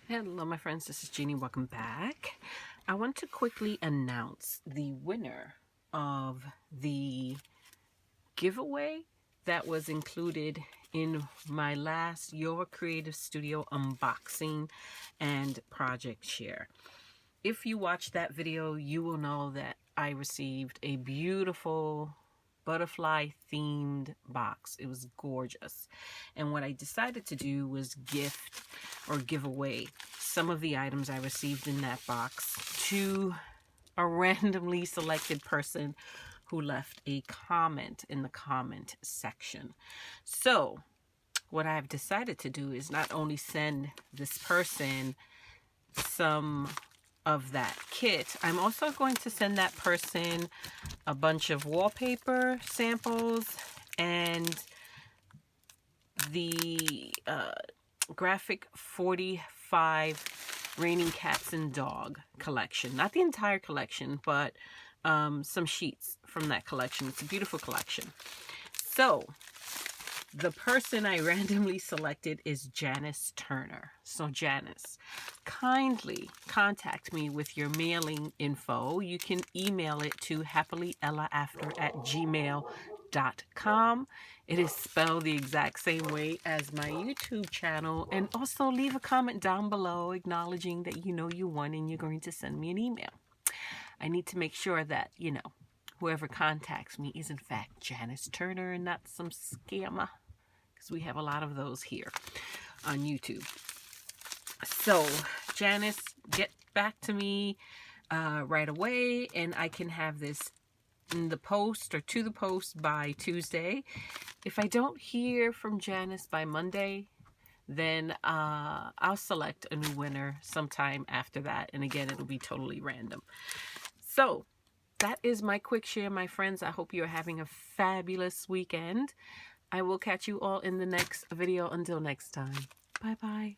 Hello my friends, this is Jeannie. Welcome back. I want to quickly announce the winner of the giveaway that was included in my last Your Creative Studio unboxing and project share. If you watched that video, you will know that I received a beautiful butterfly themed box. It was gorgeous. And what I decided to do was gift or give away some of the items I received in that box to a randomly selected person who left a comment in the comment section. So what I've decided to do is not only send this person some of that kit, I'm also going to send that person a bunch of wallpaper samples and the graphic 45 Raining Cats and Dog collection. Not the entire collection, but some sheets from that collection. It's a beautiful collection. So the person I randomly selected is Janice Turner. So Janice, kindly contact me with your mailing info. You can email it to happilyellaafter@gmail.com. It is spelled the exact same way as my YouTube channel. And also leave a comment down below acknowledging that you know you won and you're going to send me an email. I need to make sure that, whoever contacts me is in fact Janice Turner and not some scammer, because we have a lot of those here on YouTube. So Janice, get back to me right away and I can have this in the post or to the post by Tuesday. If I don't hear from Janice by Monday, then I'll select a new winner sometime after that. And again, it'll be totally random. So that is my quick share, my friends. I hope you're having a fabulous weekend. I will catch you all in the next video. Until next time. Bye-bye.